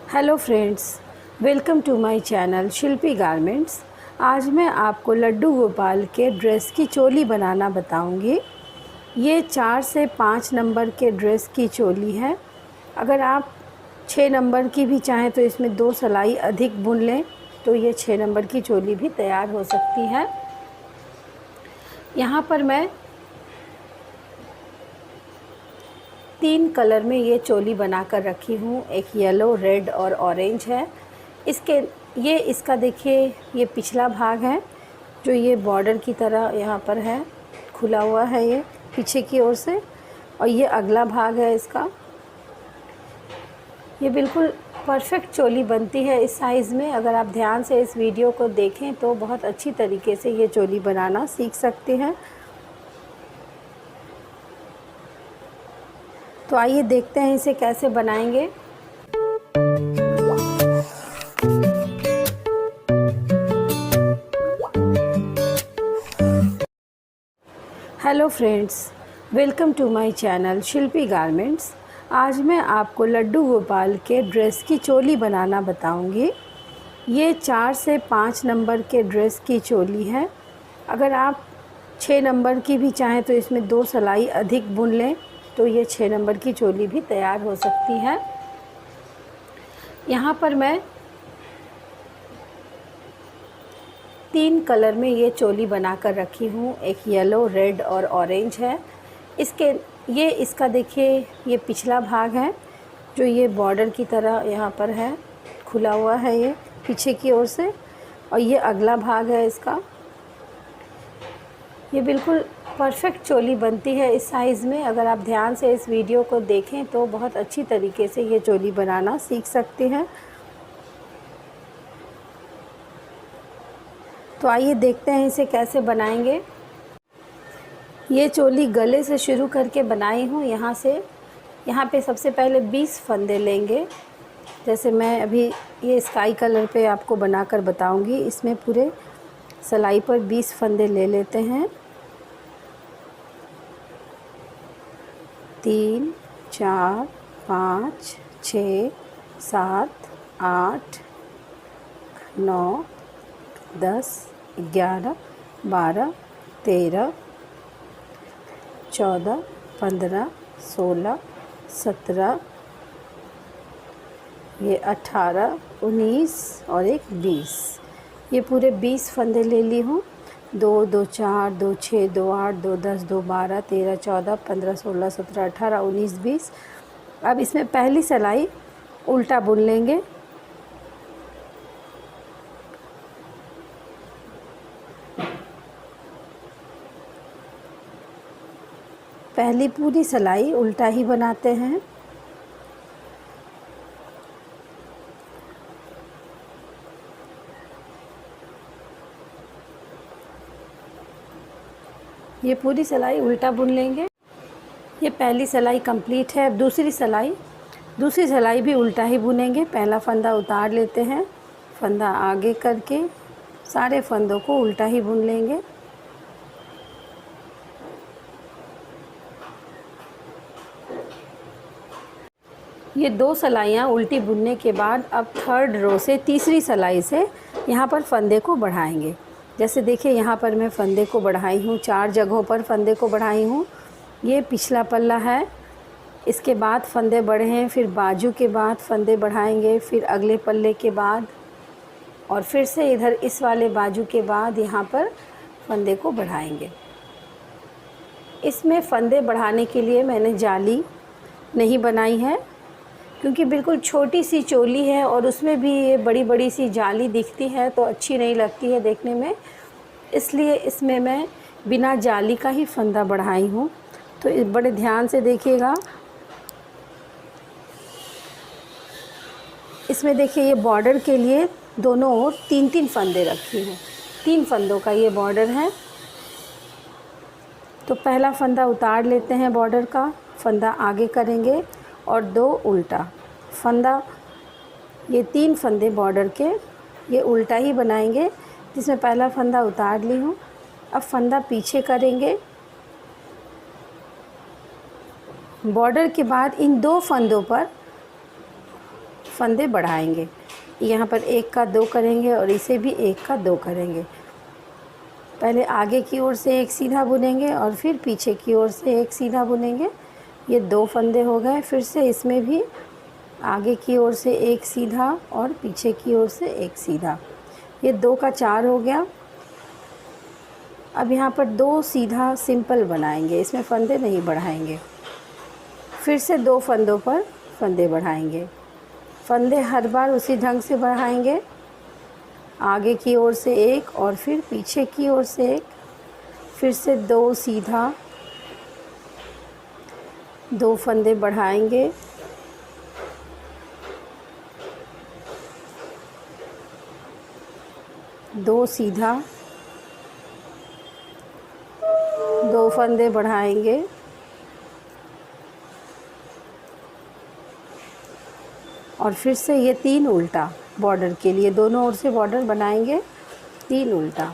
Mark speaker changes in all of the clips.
Speaker 1: Hello friends, welcome to my channel Shilpi garments. आज मैं आपको लड्डू गोपाल के ड्रेस की चोली बनाना बताऊंगी। ये 4 से 5 नंबर के ड्रेस की चोली है। अगर आप 6 नंबर की भी चाहें तो इसमें 2 सिलाई अधिक बुन लें तो ये 6 नंबर की चोली भी तैयार हो सकती है। यहाँ पर मैं 3 कलर में ये चोली बना कर रखी हूँ। एक येलो, रेड और ऑरेंज है। इसका देखिए, ये पिछला भाग है जो ये बॉर्डर की तरह यहाँ पर है, खुला हुआ है ये पीछे की ओर से, और ये अगला भाग है इसका। ये बिल्कुल परफेक्ट चोली बनती है इस साइज़ में। अगर आप ध्यान से इस वीडियो को देखें तो बहुत अच्छी तरीके से ये चोली बनाना सीख सकते हैं। तो आइए देखते हैं इसे कैसे बनाएंगे। Hello friends, welcome to my channel Shilpi garments. आज मैं आपको लड्डू गोपाल के ड्रेस की चोली बनाना बताऊंगी। ये 4 से 5 नंबर के ड्रेस की चोली है। अगर आप 6 नंबर की भी चाहें तो इसमें 2 सिलाई अधिक बुन लें तो ये 6 नंबर की चोली भी तैयार हो सकती है। यहाँ पर मैं 3 कलर में ये चोली बना कर रखी हूँ। एक येलो, रेड और ऑरेंज है। इसका देखिए, ये पिछला भाग है जो ये बॉर्डर की तरह यहाँ पर है, खुला हुआ है ये पीछे की ओर से, और ये अगला भाग है इसका। ये बिल्कुल परफेक्ट चोली बनती है इस साइज़ में। अगर आप ध्यान से इस वीडियो को देखें तो बहुत अच्छी तरीके से ये चोली बनाना सीख सकते हैं। तो आइए देखते हैं इसे कैसे बनाएंगे। ये चोली गले से शुरू करके बनाई हूँ। यहाँ पे सबसे पहले 20 फंदे लेंगे। जैसे मैं अभी ये स्काई कलर पे आपको बनाकर बताऊंगी। इसमें पूरे सिलाई पर 20 फंदे ले लेते हैं। 3, 4, 5, 6, 7, 8, 9, 10, 11, 12, 13, 14, 15, 16, 17, ये 18, 19 और एक 20। ये पूरे 20 फंदे ले ली हूँ। 2, 2, 4, 2, 6, 2, 8, 2, 10, 2, 12, 13, 14, 15, 16, 17, 18, 19, 20। अब इसमें पहली सिलाई उल्टा बुन लेंगे। पहली पूरी सिलाई उल्टा ही बनाते हैं। ये पूरी सिलाई उल्टा बुन लेंगे। ये पहली सिलाई कंप्लीट है। अब दूसरी सिलाई भी उल्टा ही बुनेंगे। पहला फंदा उतार लेते हैं, फंदा आगे करके सारे फंदों को उल्टा ही बुन लेंगे। ये 2 सिलाइयाँ उल्टी बुनने के बाद अब थर्ड रो से तीसरी सिलाई से यहाँ पर फंदे को बढ़ाएंगे। जैसे देखिए, यहाँ पर मैं फंदे को बढ़ाई हूँ, 4 जगहों पर फंदे को बढ़ाई हूँ। ये पिछला पल्ला है, इसके बाद फंदे बढ़े हैं, फिर बाजू के बाद फंदे बढ़ाएंगे, फिर अगले पल्ले के बाद, और फिर से इधर इस वाले बाजू के बाद यहाँ पर फंदे को बढ़ाएंगे। इसमें फंदे बढ़ाने के लिए मैंने जाली नहीं बनाई है, क्योंकि बिल्कुल छोटी सी चोली है और उसमें भी ये बड़ी बड़ी सी जाली दिखती है तो अच्छी नहीं लगती है देखने में। इसलिए इसमें मैं बिना जाली का ही फंदा बढ़ाई हूँ। तो बड़े ध्यान से देखिएगा। इसमें देखिए, ये बॉर्डर के लिए दोनों ओर 3-3 फंदे रखी हैं। 3 फंदों का ये बॉर्डर है। तो पहला फंदा उतार लेते हैं बॉर्डर का, फंदा आगे करेंगे और 2 उल्टा फंदा। ये 3 फंदे बॉर्डर के ये उल्टा ही बनाएंगे, जिसमें पहला फंदा उतार ली हूँ। अब फंदा पीछे करेंगे। बॉर्डर के बाद इन 2 फंदों पर फंदे बढ़ाएंगे। यहाँ पर 1 का 2 करेंगे और इसे भी 1 का 2 करेंगे। पहले आगे की ओर से 1 सीधा बुनेंगे और फिर पीछे की ओर से 1 सीधा बुनेंगे। ये 2 फंदे हो गए। फिर से इसमें भी आगे की ओर से 1 सीधा और पीछे की ओर से 1 सीधा। ये 2 का 4 हो गया। अब यहाँ पर 2 सीधा सिंपल बनाएंगे, इसमें फंदे नहीं बढ़ाएंगे। फिर से 2 फंदों पर फंदे बढ़ाएंगे। फंदे हर बार उसी ढंग से बढ़ाएंगे, आगे की ओर से 1 और फिर पीछे की ओर से 1। फिर से 2 सीधा, 2 फंदे बढ़ाएंगे, दो सीधा, 2 फंदे बढ़ाएंगे, और फिर से ये 3 उल्टा बॉर्डर के लिए, दोनों ओर से बॉर्डर बनाएंगे, 3 उल्टा।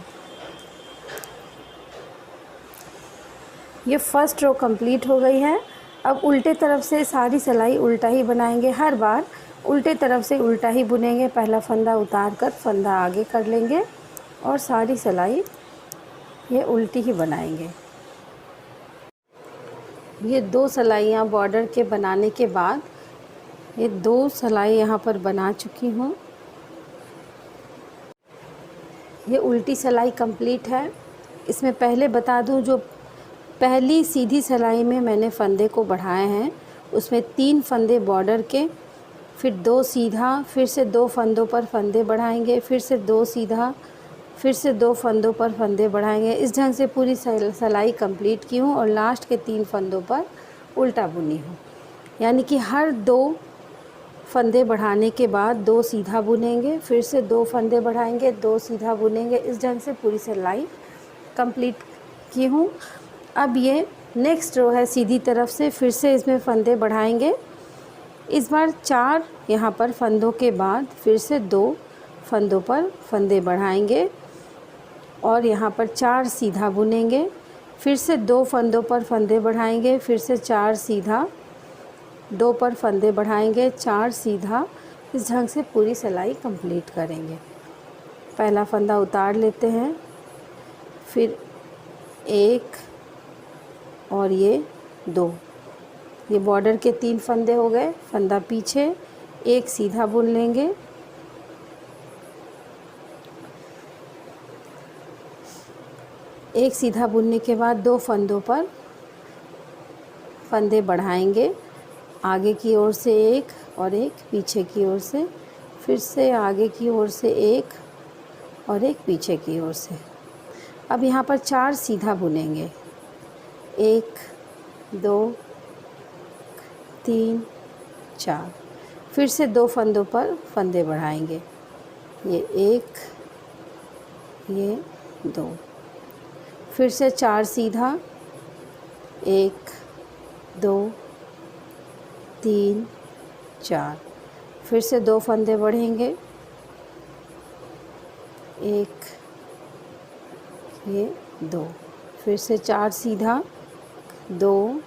Speaker 1: ये फर्स्ट रो कंप्लीट हो गई है। अब उल्टे तरफ से सारी सिलाई उल्टा ही बनाएंगे। हर बार उल्टे तरफ से उल्टा ही बुनेंगे। पहला फंदा उतार कर फंदा आगे कर लेंगे और सारी सिलाई ये उल्टी ही बनाएंगे। ये 2 सिलाइयाँ बॉर्डर के बनाने के बाद ये 2 सिलाई यहाँ पर बना चुकी हूँ। ये उल्टी सिलाई कंप्लीट है। इसमें पहले बता दूँ, जो पहली सीधी सिलाई में मैंने फंदे को बढ़ाए हैं उसमें 3 फंदे बॉर्डर के, फिर 2 सीधा, फिर से 2 फंदों पर फंदे बढ़ाएंगे, फिर से 2 सीधा, फिर से 2 फंदों पर फंदे बढ़ाएंगे। इस ढंग से पूरी सिलाई कंप्लीट की हूँ और लास्ट के 3 फंदों पर उल्टा बुनी हूँ। यानी कि हर 2 फंदे बढ़ाने के बाद 2 सीधा बुनेंगे, फिर से 2 फंदे बढ़ाएंगे, 2 सीधा बुनेंगे। इस ढंग से पूरी सिलाई कंप्लीट की हूँ। अब ये नेक्स्ट रो है सीधी तरफ से, फिर से इसमें फंदे बढ़ाएंगे। इस बार 4 यहाँ पर फंदों के बाद फिर से 2 फंदों पर फंदे बढ़ाएंगे और यहाँ पर 4 सीधा बुनेंगे। फिर से 2 फंदों पर फंदे बढ़ाएंगे, फिर से 4 सीधा, 2 पर फंदे बढ़ाएंगे, 4 सीधा। इस ढंग से पूरी सिलाई कंप्लीट करेंगे। पहला फंदा उतार लेते हैं, फिर 1 और ये 2। ये बॉर्डर के 3 फंदे हो गए। फंदा पीछे, 1 सीधा बुन लेंगे, एक सीधा बुनने के बाद 2 फंदों पर फंदे बढ़ाएंगे, आगे की ओर से 1 और 1 पीछे की ओर से, फिर से आगे की ओर से 1 और 1 पीछे की ओर से। अब यहाँ पर 4 सीधा बुनेंगे, 1 2 3 4। फिर से 2 फंदों पर फंदे बढ़ाएंगे, ये 1 ये 2। फिर से 4 सीधा, 1 2 3 4। फिर से 2 फंदे बढ़ेंगे, 1 ये 2। फिर से 4 सीधा, 2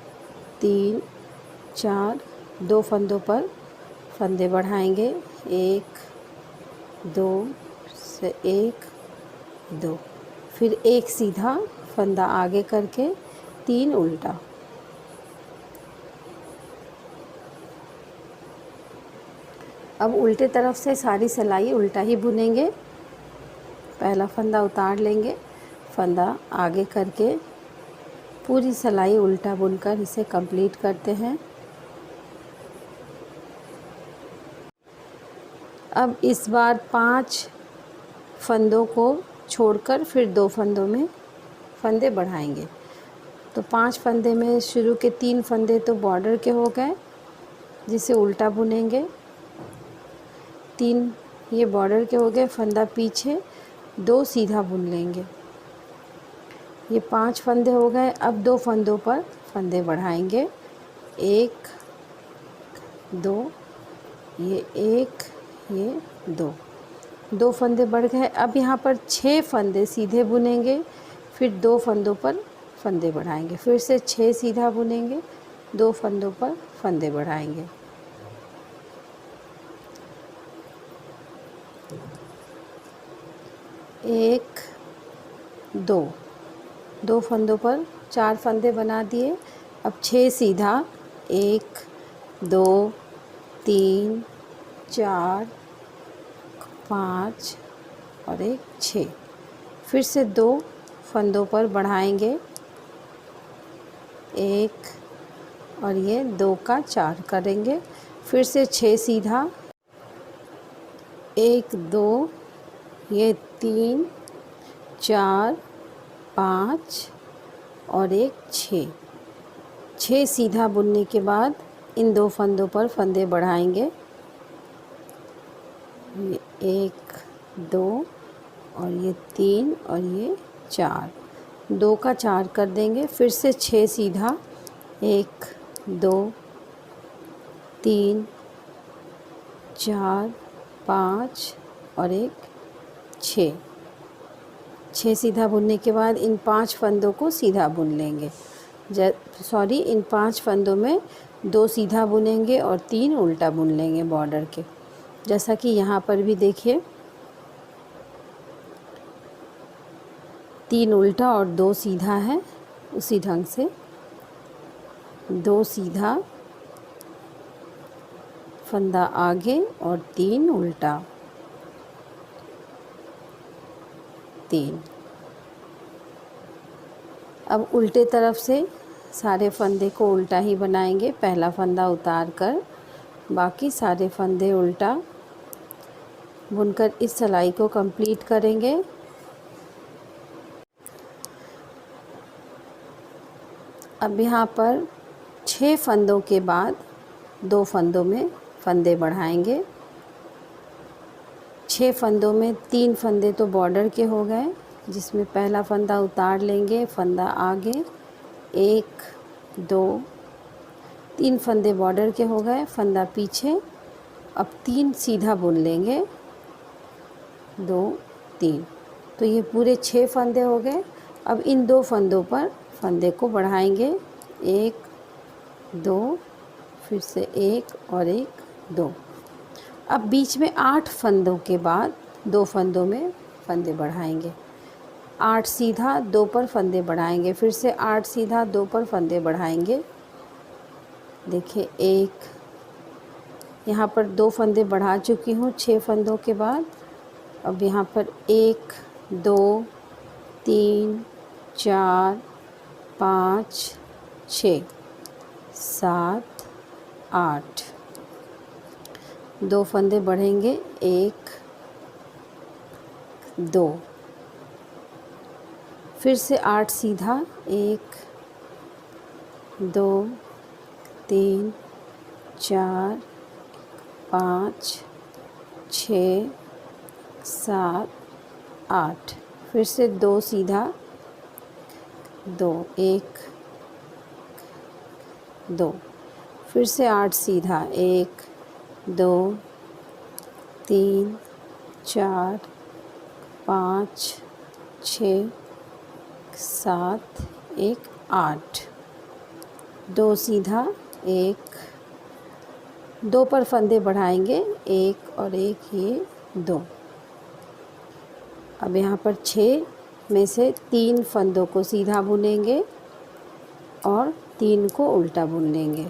Speaker 1: 3 4, 2 फंदों पर फंदे बढ़ाएंगे, 1 2 से 1 2। फिर 1 सीधा, फंदा आगे करके 3 उल्टा। अब उल्टे तरफ से सारी सिलाई उल्टा ही बुनेंगे। पहला फंदा उतार लेंगे, फंदा आगे करके पूरी सिलाई उल्टा बुनकर इसे कंप्लीट करते हैं। अब इस बार 5 फंदों को छोड़कर फिर 2 फंदों में फंदे बढ़ाएंगे। तो 5 फंदे में शुरू के 3 फंदे तो बॉर्डर के हो गए, जिसे उल्टा बुनेंगे। 3 ये बॉर्डर के हो गए, फंदा पीछे, 2 सीधा बुन लेंगे। ये 5 फंदे हो गए। अब 2 फंदों पर फंदे बढ़ाएंगे, 1 2, ये 1 ये 2। 2 फंदे बढ़ गए। अब यहाँ पर 6 फंदे सीधे बुनेंगे, फिर 2 फंदों पर फंदे बढ़ाएंगे, फिर से 6 सीधा बुनेंगे, 2 फंदों पर फंदे बढ़ाएंगे। एक, दो, दो फंदों पर 4 फंदे बना दिए। अब 6 सीधा, 1, 2, 3, 4, 5 और एक 6। फिर से 2 फंदों पर बढ़ाएंगे, 1 और ये 2 का 4 करेंगे। फिर से 6 सीधा, 1, 2, ये 3, 4, 5 और एक 6। 6 सीधा बुनने के बाद इन 2 फंदों पर फंदे बढ़ाएंगे, ये 1, 2 और ये 3 और ये 4, 2 का 4 कर देंगे। फिर से 6 सीधा, 1, 2, 3, 4, 5 और एक 6। 6 सीधा बुनने के बाद इन 5 फंदों को सीधा बुन लेंगे। इन 5 फंदों में 2 सीधा बुनेंगे और 3 उल्टा बुन लेंगे बॉर्डर के। जैसा कि यहाँ पर भी देखिए, 3 उल्टा और 2 सीधा है। उसी ढंग से 2 सीधा, फंदा आगे और 3 उल्टा, 3। अब उल्टे तरफ से सारे फंदे को उल्टा ही बनाएंगे। पहला फंदा उतार कर बाकी सारे फंदे उल्टा बुनकर इस सिलाई को कंप्लीट करेंगे। अब यहाँ पर 6 फंदों के बाद 2 फंदों में फंदे बढ़ाएंगे। 6 फंदों में 3 फंदे तो बॉर्डर के हो गए, जिसमें पहला फंदा उतार लेंगे, फंदा आगे, 1, 2, 3 फंदे बॉर्डर के हो गए, फंदा पीछे। अब 3 सीधा बुन लेंगे, 2, 3। तो ये पूरे 6 फंदे हो गए। अब इन 2 फंदों पर फंदे को बढ़ाएंगे, 1, 2, फिर से 1 और एक 2। अब बीच में 8 फंदों के बाद 2 फंदों में फंदे बढ़ाएंगे। 8 सीधा, 2 पर फंदे बढ़ाएंगे। फिर से 8 सीधा, 2 पर फंदे बढ़ाएंगे। देखिए, 1, यहाँ पर 2 फंदे बढ़ा चुकी हूँ 6 फंदों के बाद। अब यहाँ पर 1, 2, 3, 4, 5, 6, 7, 8, 2 फंदे बढ़ेंगे, 1, 2, फिर से 8 सीधा, 1, 2, 3, 4, 5, 6, 7, 8, फिर से 2 सीधा, 2, 1, 2, फिर से 8 सीधा, 1, 2, 3, 4, 5, 6, 7, 1, 8, 2 सीधा, 1, 2 पर फंदे बढ़ाएंगे, 1 और एक ये 2। अब यहाँ पर 6 में से 3 फंदों को सीधा बुनेंगे और 3 को उल्टा बुन लेंगे।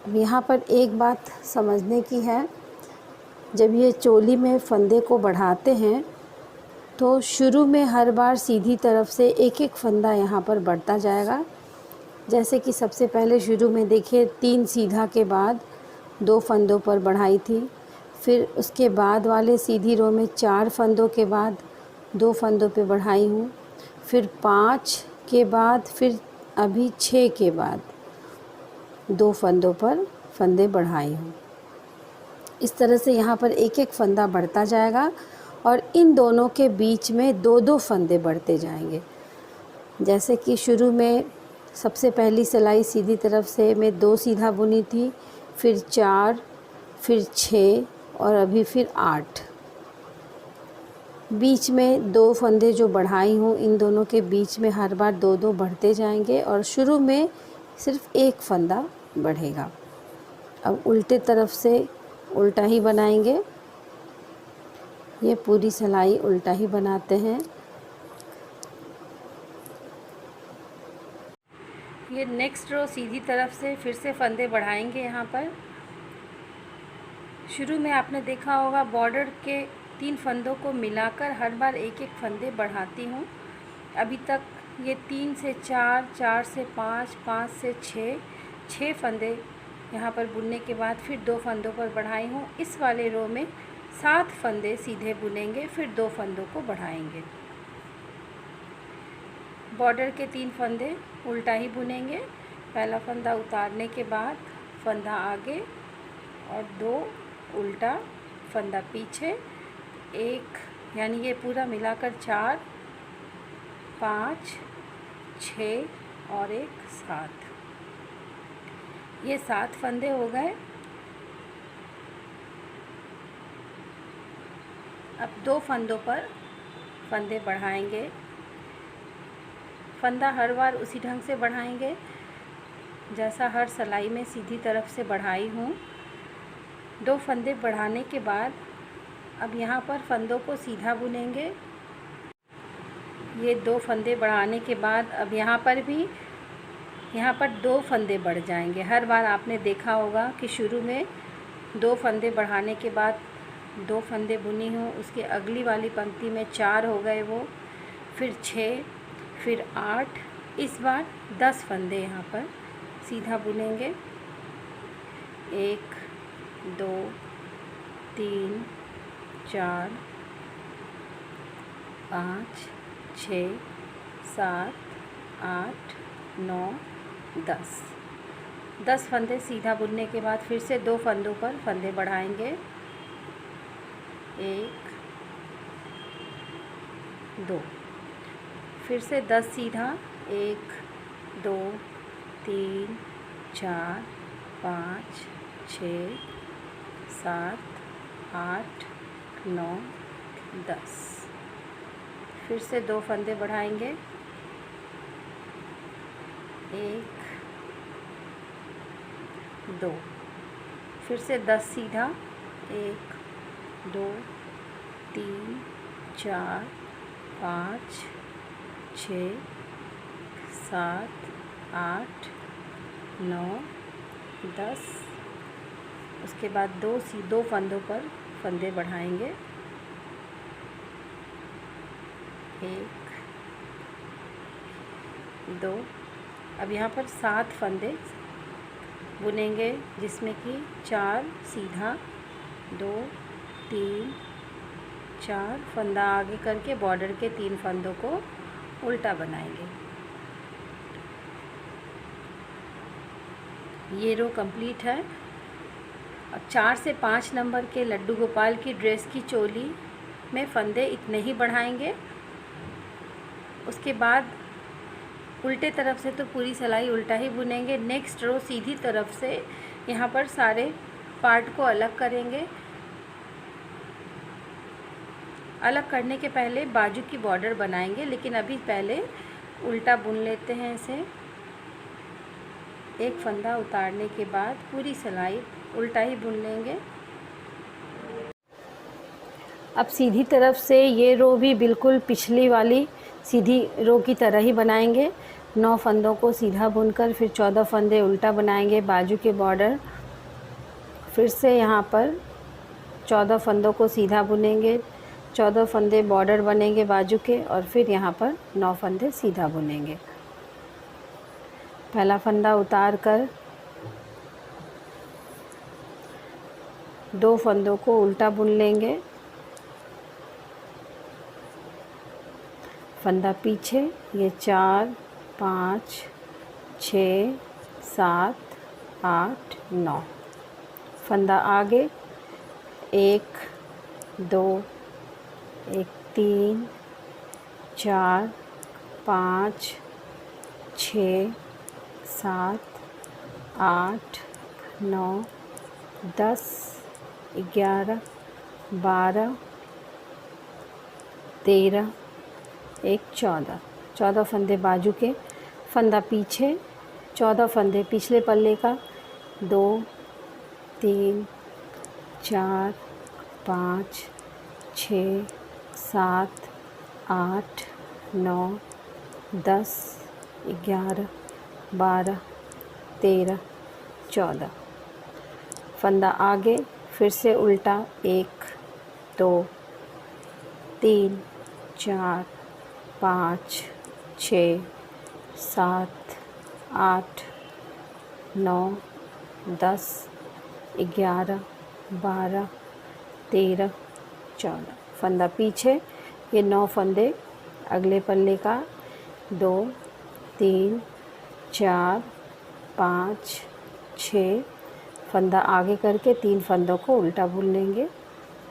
Speaker 1: अब यहाँ पर एक बात समझने की है, जब ये चोली में फंदे को बढ़ाते हैं तो शुरू में हर बार सीधी तरफ से एक एक फंदा यहाँ पर बढ़ता जाएगा। जैसे कि सबसे पहले शुरू में देखिए 3 सीधा के बाद 2 फंदों पर बढ़ाई थी, फिर उसके बाद वाले सीधी रो में 4 फंदों के बाद 2 फंदों पे बढ़ाई हूँ, फिर 5 के बाद, फिर अभी 6 के बाद 2 फंदों पर फंदे बढ़ाई हूँ। इस तरह से यहाँ पर एक एक फंदा बढ़ता जाएगा और इन दोनों के बीच में 2-2 फंदे बढ़ते जाएंगे। जैसे कि शुरू में सबसे पहली सिलाई सीधी तरफ से मैं 2 सीधा बुनी थी, फिर 4, फिर 6 और अभी फिर 8। बीच में 2 फंदे जो बढ़ाई हूँ, इन दोनों के बीच में हर बार 2-2 बढ़ते जाएंगे और शुरू में सिर्फ एक फंदा बढ़ेगा। अब उल्टे तरफ से उल्टा ही बनाएंगे। ये पूरी सिलाई उल्टा ही बनाते हैं। ये नेक्स्ट रो सीधी तरफ से फिर से फंदे बढ़ाएंगे। यहाँ पर शुरू में आपने देखा होगा बॉर्डर के 3 फंदों को मिलाकर हर बार एक एक फंदे बढ़ाती हूँ। अभी तक ये 3 से 4, 4 से 5, 5 से 6 फंदे यहाँ पर बुनने के बाद फिर 2 फंदों पर बढ़ाई हूँ। इस वाले रो में 7 फंदे सीधे बुनेंगे, फिर 2 फंदों को बढ़ाएंगे। बॉर्डर के 3 फंदे उल्टा ही बुनेंगे। पहला फंदा उतारने के बाद फंदा आगे और 2 उल्टा, फंदा पीछे, 1 यानी ये पूरा मिलाकर 4, 5, 6 और 1 7। ये 7 फंदे हो गए। अब 2 फंदों पर फंदे बढ़ाएंगे। फंदा हर बार उसी ढंग से बढ़ाएंगे जैसा हर सिलाई में सीधी तरफ से बढ़ाई हूँ। 2 फंदे बढ़ाने के बाद अब यहाँ पर फंदों को सीधा बुनेंगे। ये 2 फंदे बढ़ाने के बाद अब यहाँ पर 2 फंदे बढ़ जाएंगे। हर बार आपने देखा होगा कि शुरू में 2 फंदे बढ़ाने के बाद 2 फंदे बुनी हूँ, उसके अगली वाली पंक्ति में 4 हो गए वो, फिर 6, फिर 8। इस बार 10 फंदे यहाँ पर सीधा बुनेंगे। 1, 2, 3, 4, 5, 6, 7, 8, 9, 10 फंदे सीधा बुनने के बाद फिर से 2 फंदों पर फंदे बढ़ाएंगे। 1, 2, फिर से 10 सीधा। 1, 2, 3, 4, 5, 6, 7, 8, 9, 10। फिर से 2 फंदे बढ़ाएंगे। 1, 2, फिर से 10 सीधा। 1, 2, 3, 4, 5, 6, 7, 8, 9, 10। उसके बाद 2 फंदों पर फंदे बढ़ाएंगे। 1, 2, अब यहाँ पर 7 फंदे बुनेंगे जिसमें कि 4 सीधा, 2, 3, 4 फंदा आगे करके बॉर्डर के 3 फंदों को उल्टा बनाएंगे। ये रो कंप्लीट है। अब 4 से 5 नंबर के लड्डू गोपाल की ड्रेस की चोली में फंदे इतने ही बढ़ाएंगे। उसके बाद उल्टे तरफ से तो पूरी सिलाई उल्टा ही बुनेंगे। नेक्स्ट रो सीधी तरफ से यहाँ पर सारे पार्ट को अलग करेंगे। अलग करने के पहले बाजू की बॉर्डर बनाएंगे, लेकिन अभी पहले उल्टा बुन लेते हैं इसे। एक फंदा उतारने के बाद पूरी सिलाई उल्टा ही बुन लेंगे। अब सीधी तरफ से ये रो भी बिल्कुल पिछली वाली सीधी रो की तरह ही बनाएंगे। 9 फंदों को सीधा बुनकर फिर 14 फंदे उल्टा बनाएंगे बाजू के बॉर्डर। फिर से यहाँ पर 14 फंदों को सीधा बुनेंगे, 14 फंदे बॉर्डर बनेंगे बाजू के, और फिर यहाँ पर 9 फंदे सीधा बुनेंगे। पहला फंदा उतार कर 2 फंदों को उल्टा बुन लेंगे। फंदा पीछे, ये 4, 5, 6, 7, 8, 9 फंदा आगे, 1, 2, 3, 4, 5, 6, 7, 8, 9, 10, 11, 12, 13, 14 फंदे बाजू के, फंदा पीछे, 14 फंदे पिछले पल्ले का, 2 3 4 5 6 7 8 9 10 11 12 13 14। फंदा आगे, फिर से उल्टा 1 2 3 4 5 6 7 8 9 10 11 12 13 14। फंदा पीछे, ये 9 फंदे अगले पल्ले का 2 3 4 5 6। फंदा आगे करके 3 फंदों को उल्टा बुन लेंगे,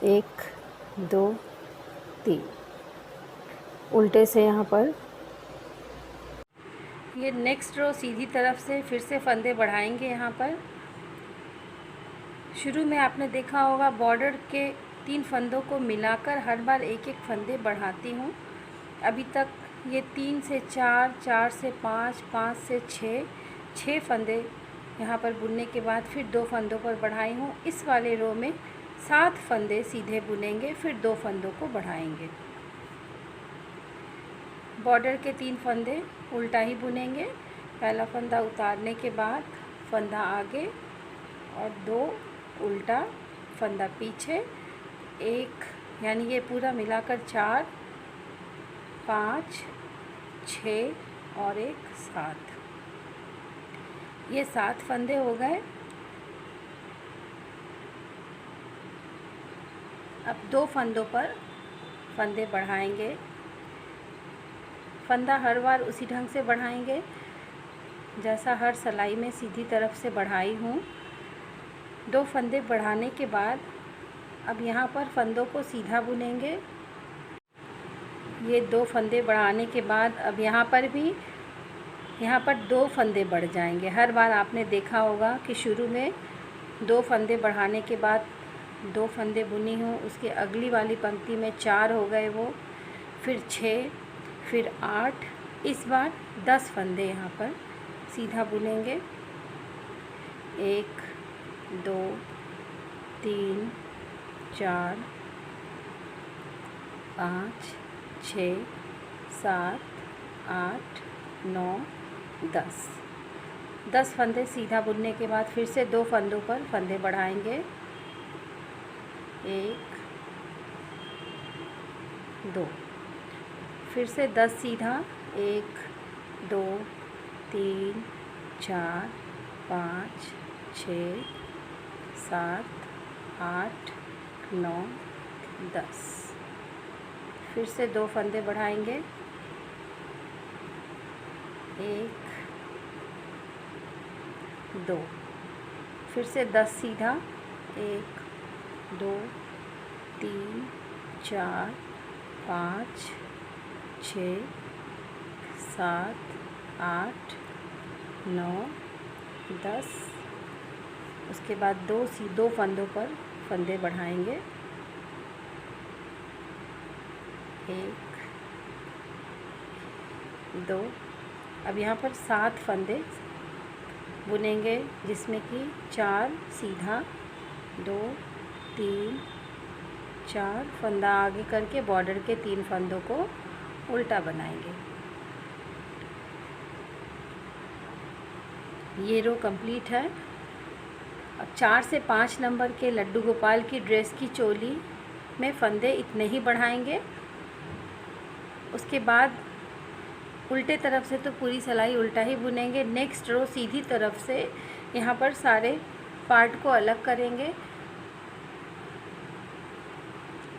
Speaker 1: 1 2 3। उल्टे से यहाँ पर ये नेक्स्ट रो सीधी तरफ से फिर से फंदे बढ़ाएंगे। यहाँ पर शुरू में आपने देखा होगा बॉर्डर के 3 फंदों को मिलाकर हर बार एक एक फंदे बढ़ाती हूँ। अभी तक ये 3 से 4, 4 से 5, 5 से 6 फंदे यहाँ पर बुनने के बाद फिर 2 फंदों पर बढ़ाई हूँ। इस वाले रो में 7 फंदे सीधे बुनेंगे, फिर 2 फंदों को बढ़ाएंगे। बॉर्डर के 3 फंदे उल्टा ही बुनेंगे। पहला फंदा उतारने के बाद फंदा आगे और 2 उल्टा, फंदा पीछे, 1, यानी ये पूरा मिलाकर 4 5 6 और 1 7। ये 7 फंदे हो गए। अब 2 फंदों पर फंदे बढ़ाएंगे। फंदा हर बार उसी ढंग से बढ़ाएंगे जैसा हर सिलाई में सीधी तरफ से बढ़ाई हूँ। 2 फंदे बढ़ाने के बाद अब यहाँ पर फंदों को सीधा बुनेंगे। ये 2 फंदे बढ़ाने के बाद अब यहाँ पर 2 फंदे बढ़ जाएंगे। हर बार आपने देखा होगा कि शुरू में 2 फंदे बढ़ाने के बाद 2 फंदे बुनी हूँ, उसके अगली वाली पंक्ति में 4 हो गए वो, फिर 6, फिर 8। इस बार 10 फंदे यहाँ पर सीधा बुनेंगे। 1 2 3 4 5 6 7 8 9 10 फंदे सीधा बुनने के बाद फिर से 2 फंदों पर फंदे बढ़ाएंगे। 1 2, फिर से 10 सीधा, 1 2 3 4 5 6 7 8 9 10। फिर से 2 फंदे बढ़ाएंगे। 1 2, फिर से 10 सीधा, 1 2 3 4 5 6 7 8 9 10। उसके बाद 2 फंदों पर फंदे बढ़ाएंगे। 1 2, अब यहाँ पर 7 फंदे बुनेंगे, जिसमें कि 4 सीधा, 2 3 4 फंदा आगे करके बॉर्डर के 3 फंदों को उल्टा बनाएंगे। ये रो कंप्लीट है। अब 4 से 5 नंबर के लड्डू गोपाल की ड्रेस की चोली में फंदे इतने ही बढ़ाएंगे। उसके बाद उल्टे तरफ से तो पूरी सिलाई उल्टा ही बुनेंगे। नेक्स्ट रो सीधी तरफ से यहाँ पर सारे पार्ट को अलग करेंगे।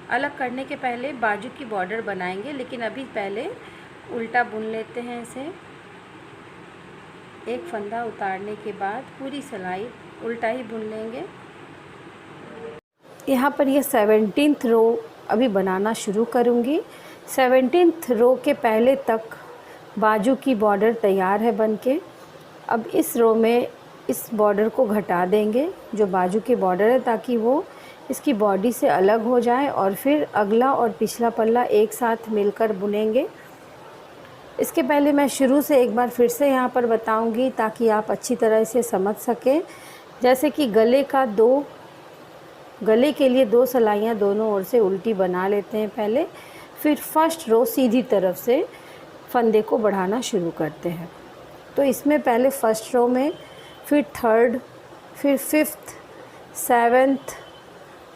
Speaker 1: अलग करने के पहले बाजू की बॉर्डर बनाएंगे, लेकिन अभी पहले उल्टा बुन लेते हैं इसे। एक फंदा उतारने के बाद पूरी सिलाई उल्टा ही बुन लेंगे। यहाँ पर ये 17th रो अभी बनाना शुरू करूँगी। 17th रो के पहले तक बाजू की बॉर्डर तैयार है बनके। अब इस रो में इस बॉर्डर को घटा देंगे, जो बाजू की बॉर्डर है, ताकि वो इसकी बॉडी से अलग हो जाए और फिर अगला और पिछला पल्ला एक साथ मिलकर बुनेंगे। इसके पहले मैं शुरू से एक बार फिर से यहाँ पर बताऊँगी ताकि आप अच्छी तरह से समझ सकें जैसे कि गले के लिए 2 सिलाइयाँ दोनों ओर से उल्टी बना लेते हैं पहले, फिर फर्स्ट रो सीधी तरफ से फंदे को बढ़ाना शुरू करते हैं। तो इसमें पहले फर्स्ट रो में, फिर थर्ड, फिर फिफ्थ, सेवेंथ,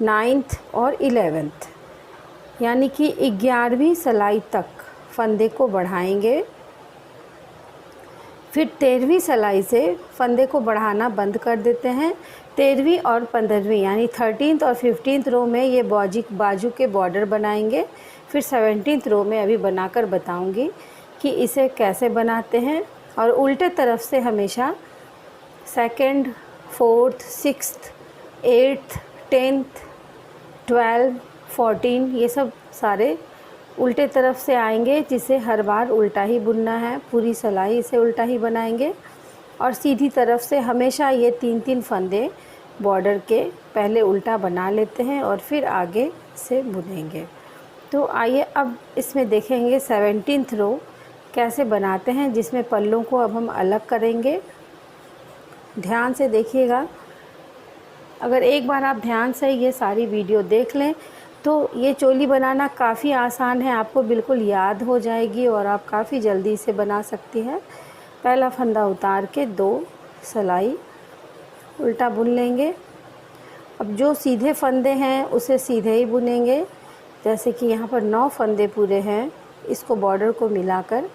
Speaker 1: नाइन्थ और 11th, यानी कि 11वीं सिलाई तक फंदे को बढ़ाएंगे। फिर 13वीं सिलाई से फंदे को बढ़ाना बंद कर देते हैं। 13वीं और 15वीं यानी 13th और 15th रो में ये बाजू के बॉर्डर बनाएंगे। फिर 17th रो में अभी बनाकर बताऊंगी कि इसे कैसे बनाते हैं। और उल्टे तरफ से हमेशा 2nd, 4th, 6th, 8th, 10th, 12, 14 ये सब सारे उल्टे तरफ से आएंगे, जिसे हर बार उल्टा ही बुनना है। पूरी सिलाई इसे उल्टा ही बनाएंगे। और सीधी तरफ से हमेशा ये 3-3 फंदे बॉर्डर के पहले उल्टा बना लेते हैं और फिर आगे से बुनेंगे। तो आइए अब इसमें देखेंगे 17th रो कैसे बनाते हैं, जिसमें पल्लों को अब हम अलग करेंगे। ध्यान से देखिएगा। अगर एक बार आप ध्यान से ये सारी वीडियो देख लें तो ये चोली बनाना काफ़ी आसान है, आपको बिल्कुल याद हो जाएगी और आप काफ़ी जल्दी से बना सकती हैं। पहला फंदा उतार के 2 सिलाई उल्टा बुन लेंगे। अब जो सीधे फंदे हैं उसे सीधे ही बुनेंगे। जैसे कि यहाँ पर 9 फंदे पूरे हैं, इसको बॉर्डर को मिलाकर,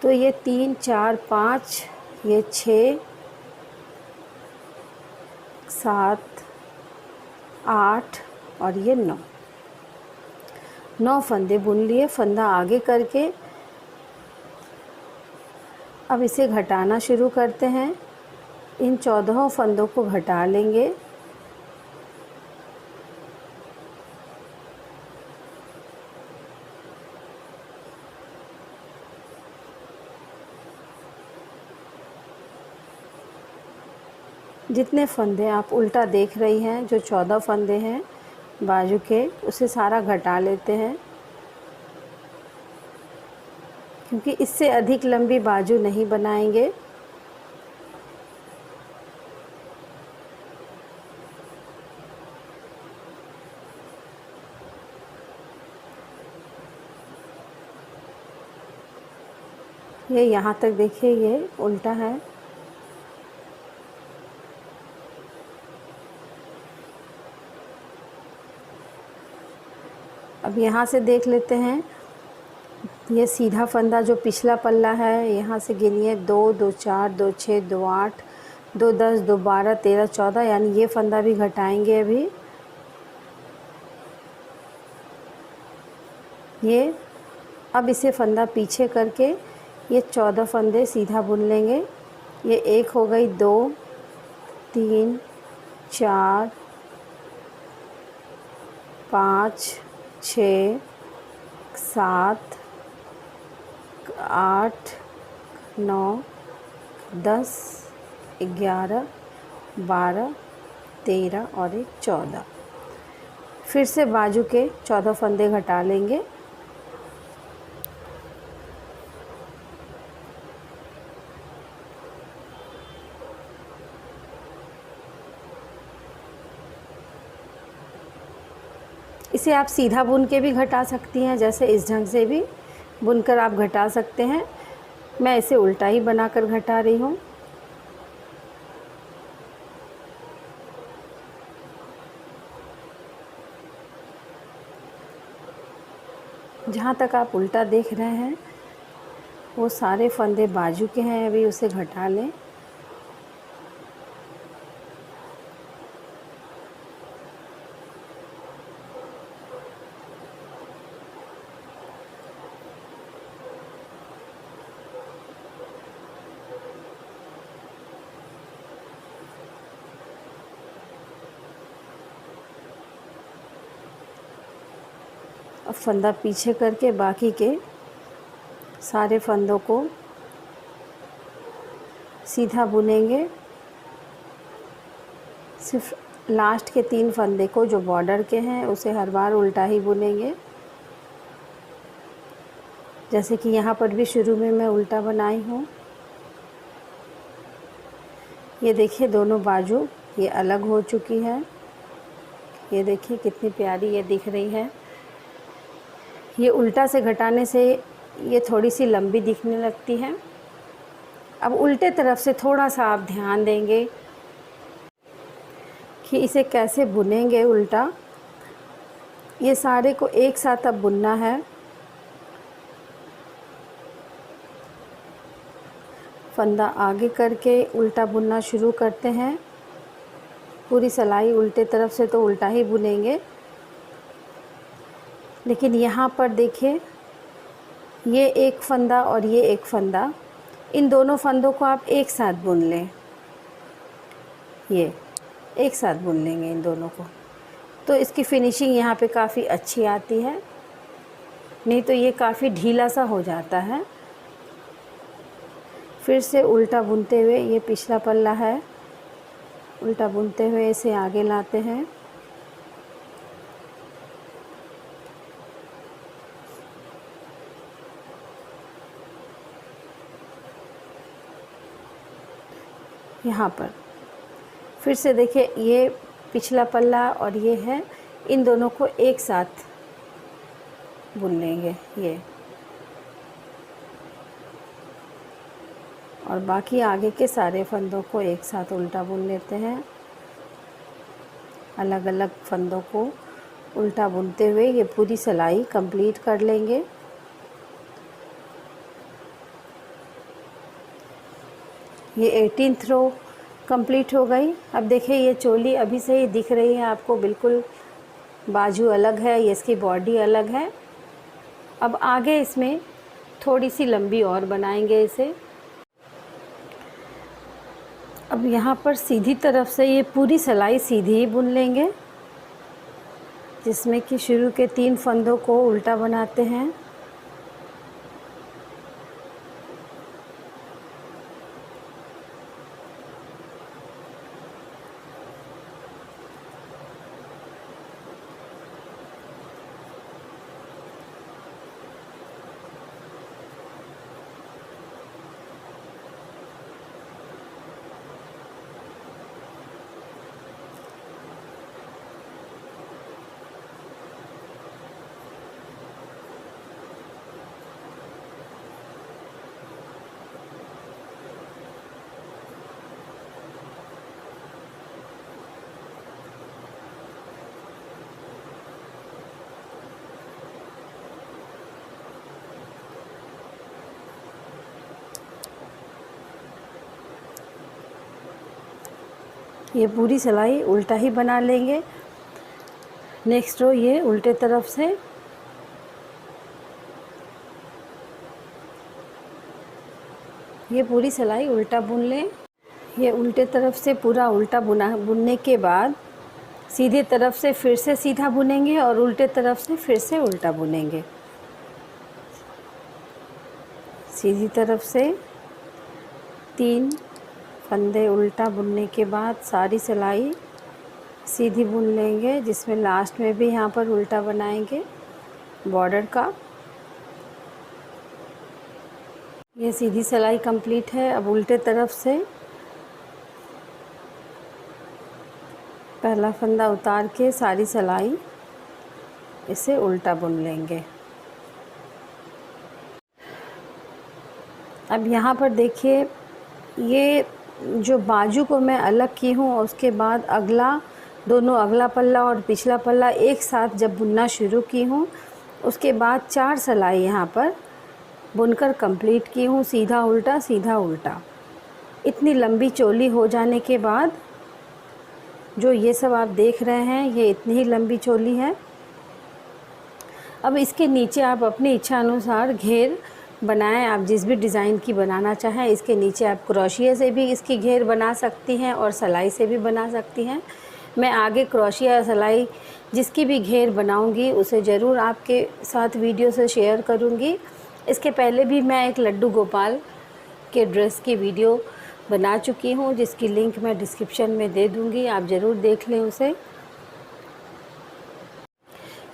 Speaker 1: तो ये 3, 4, 5, ये 6, 7, 8 और ये 9 फंदे बुन लिए फंदा आगे करके। अब इसे घटाना शुरू करते हैं। इन 14 फंदों को घटा लेंगे। जितने फंदे आप उल्टा देख रही हैं, जो 14 फंदे हैं बाजू के, उसे सारा घटा लेते हैं, क्योंकि इससे अधिक लंबी बाजू नहीं बनाएंगे। ये यहाँ तक देखिए, ये उल्टा है। अब यहाँ से देख लेते हैं। ये सीधा फंदा जो पिछला पल्ला है, यहाँ से गिनिए 2, 2, 4, 2, 6, 2, 8, 2, 10, 2, 12, 13, 14, यानी ये फंदा भी घटाएंगे अभी। ये अब इसे फंदा पीछे करके ये 14 फंदे सीधा बुन लेंगे। ये 1 हो गई, 2, 3, 4, 5, 6, 7, 8, 9, 10, 11, 12, 13 और एक 14। फिर से बाजू के 14 फंदे घटा लेंगे। इसे आप सीधा बुन के भी घटा सकती हैं, जैसे इस ढंग से भी बुनकर आप घटा सकते हैं। मैं इसे उल्टा ही बनाकर घटा रही हूँ। जहाँ तक आप उल्टा देख रहे हैं वो सारे फंदे बाजू के हैं, अभी उसे घटा लें। अब फंदा पीछे करके बाकी के सारे फंदों को सीधा बुनेंगे। सिर्फ लास्ट के 3 फंदे को जो बॉर्डर के हैं उसे हर बार उल्टा ही बुनेंगे। जैसे कि यहाँ पर भी शुरू में मैं उल्टा बनाई हूँ। ये देखिए, दोनों बाजू ये अलग हो चुकी है। ये देखिए कितनी प्यारी ये दिख रही है। ये उल्टा से घटाने से ये थोड़ी सी लंबी दिखने लगती है। अब उल्टे तरफ से थोड़ा सा आप ध्यान देंगे कि इसे कैसे बुनेंगे उल्टा। ये सारे को एक साथ अब बुनना है। फंदा आगे करके उल्टा बुनना शुरू करते हैं। पूरी सिलाई उल्टे तरफ से तो उल्टा ही बुनेंगे, लेकिन यहाँ पर देखिए ये एक फंदा और ये एक फंदा, इन दोनों फंदों को आप एक साथ बुन लें। ये एक साथ बुन लेंगे इन दोनों को, तो इसकी फिनिशिंग यहाँ पे काफ़ी अच्छी आती है। नहीं तो ये काफ़ी ढीला सा हो जाता है। फिर से उल्टा बुनते हुए, ये पिछला पल्ला है, उल्टा बुनते हुए इसे आगे लाते हैं। यहाँ पर फिर से देखिए ये पिछला पल्ला और ये है, इन दोनों को एक साथ बुन लेंगे ये, और बाकी आगे के सारे फंदों को एक साथ उल्टा बुन लेते हैं। अलग अलग फंदों को उल्टा बुनते हुए ये पूरी सिलाई कंप्लीट कर लेंगे। ये 18th रो कंप्लीट हो गई। अब देखिए ये चोली अभी से ही दिख रही है आपको, बिल्कुल बाजू अलग है, ये इसकी बॉडी अलग है। अब आगे इसमें थोड़ी सी लंबी और बनाएंगे इसे। अब यहाँ पर सीधी तरफ से ये पूरी सिलाई सीधी ही बुन लेंगे, जिसमें कि शुरू के 3 फंदों को उल्टा बनाते हैं। ये पूरी सिलाई उल्टा ही बना लेंगे। नेक्स्ट रो ये उल्टे तरफ से, ये पूरी सिलाई उल्टा बुन लें। ये उल्टे तरफ से पूरा उल्टा बुनने के बाद सीधे तरफ से फिर से सीधा बुनेंगे और उल्टे तरफ से फिर से उल्टा बुनेंगे। सीधी तरफ से 3 फंदे उल्टा बुनने के बाद सारी सिलाई सीधी बुन लेंगे, जिसमें लास्ट में भी यहाँ पर उल्टा बनाएंगे बॉर्डर का। ये सीधी सिलाई कंप्लीट है। अब उल्टे तरफ से पहला फंदा उतार के सारी सिलाई इसे उल्टा बुन लेंगे। अब यहाँ पर देखिए ये जो बाजू को मैं अलग की हूँ, उसके बाद दोनों अगला पल्ला और पिछला पल्ला एक साथ जब बुनना शुरू की हूँ, उसके बाद 4 सिलाई यहाँ पर बुनकर कंप्लीट की हूँ, सीधा उल्टा सीधा उल्टा। इतनी लंबी चोली हो जाने के बाद जो ये सब आप देख रहे हैं, ये इतनी ही लंबी चोली है। अब इसके नीचे आप अपनी इच्छा अनुसार घेर बनाएं, आप जिस भी डिज़ाइन की बनाना चाहें। इसके नीचे आप क्रोशिया से भी इसकी घेर बना सकती हैं और सिलाई से भी बना सकती हैं। मैं आगे क्रोशिया या सिलाई जिसकी भी घेर बनाऊंगी उसे ज़रूर आपके साथ वीडियो से शेयर करूंगी। इसके पहले भी मैं एक लड्डू गोपाल के ड्रेस की वीडियो बना चुकी हूं, जिसकी लिंक मैं डिस्क्रिप्शन में दे दूंगी, आप ज़रूर देख लें उसे।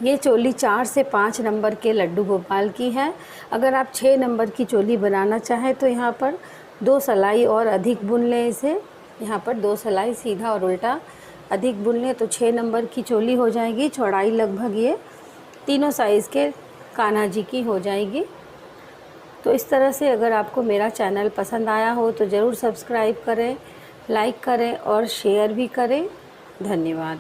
Speaker 1: ये चोली 4 से 5 नंबर के लड्डू गोपाल की है। अगर आप 6 नंबर की चोली बनाना चाहें तो यहाँ पर 2 सिलाई और अधिक बुन लें इसे। यहाँ पर 2 सिलाई सीधा और उल्टा। अधिक बुन लें तो 6 नंबर की चोली हो जाएगी। चौड़ाई लगभग ये तीनों साइज़ के कान्हा जी की हो जाएगी। तो इस तरह से अगर आपको मेरा चैनल पसंद आया हो तो ज़रूर सब्सक्राइब करें, लाइक करें और शेयर भी करें। धन्यवाद।